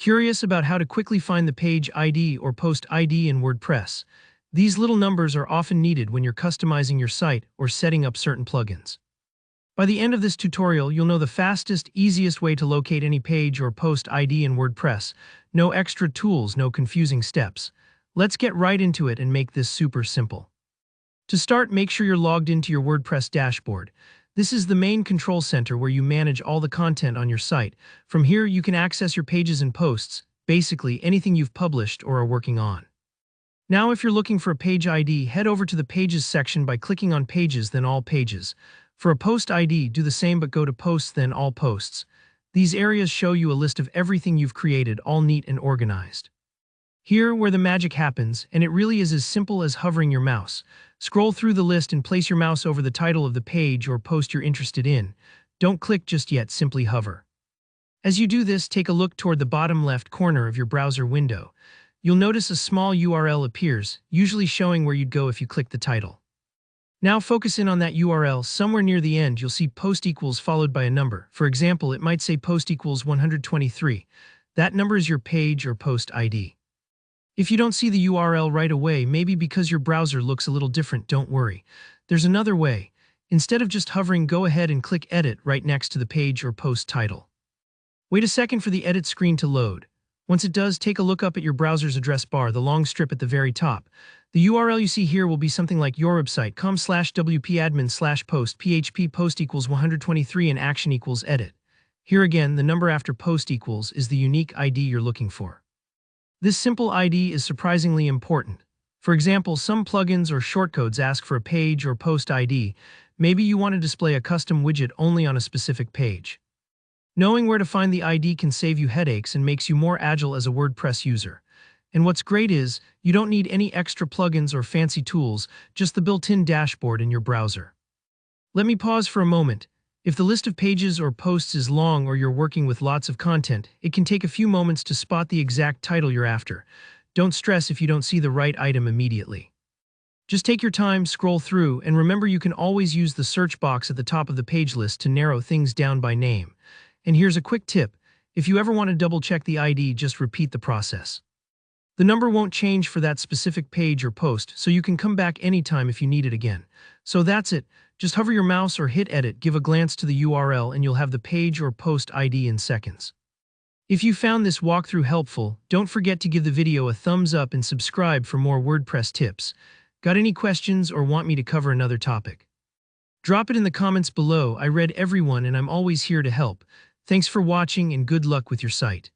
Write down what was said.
Curious about how to quickly find the page ID or post ID in WordPress? These little numbers are often needed when you're customizing your site or setting up certain plugins. By the end of this tutorial, you'll know the fastest, easiest way to locate any page or post ID in WordPress. No extra tools, no confusing steps. Let's get right into it and make this super simple. To start, make sure you're logged into your WordPress dashboard. This is the main control center where you manage all the content on your site. From here, you can access your pages and posts, basically anything you've published or are working on. Now, if you're looking for a page ID, head over to the Pages section by clicking on Pages, then All Pages. For a post ID, do the same but go to Posts, then All Posts. These areas show you a list of everything you've created, all neat and organized. Here, where the magic happens, and it really is as simple as hovering your mouse. Scroll through the list and place your mouse over the title of the page or post you're interested in. Don't click just yet, simply hover. As you do this, take a look toward the bottom left corner of your browser window. You'll notice a small URL appears, usually showing where you'd go if you click the title. Now focus in on that URL. Somewhere near the end, you'll see post equals followed by a number. For example, it might say post equals 123. That number is your page or post ID. If you don't see the URL right away, maybe because your browser looks a little different, don't worry. There's another way. Instead of just hovering, go ahead and click Edit right next to the page or post title. Wait a second for the edit screen to load. Once it does, take a look up at your browser's address bar, the long strip at the very top. The URL you see here will be something like yourwebsite.com/wpadmin/post php post equals 123 and action equals edit. Here again, the number after post equals is the unique ID you're looking for. This simple ID is surprisingly important. For example, some plugins or shortcodes ask for a page or post ID. Maybe you want to display a custom widget only on a specific page. Knowing where to find the ID can save you headaches and makes you more agile as a WordPress user. And what's great is, you don't need any extra plugins or fancy tools, just the built-in dashboard in your browser. Let me pause for a moment. If the list of pages or posts is long or you're working with lots of content, it can take a few moments to spot the exact title you're after. Don't stress if you don't see the right item immediately. Just take your time, scroll through, and remember you can always use the search box at the top of the page list to narrow things down by name. And here's a quick tip. If you ever want to double-check the ID, just repeat the process. The number won't change for that specific page or post, so you can come back anytime if you need it again. So that's it. Just hover your mouse or hit Edit, give a glance to the URL, and you'll have the page or post ID in seconds. If you found this walkthrough helpful, don't forget to give the video a thumbs up and subscribe for more WordPress tips. Got any questions or want me to cover another topic? Drop it in the comments below. I read everyone and I'm always here to help. Thanks for watching and good luck with your site.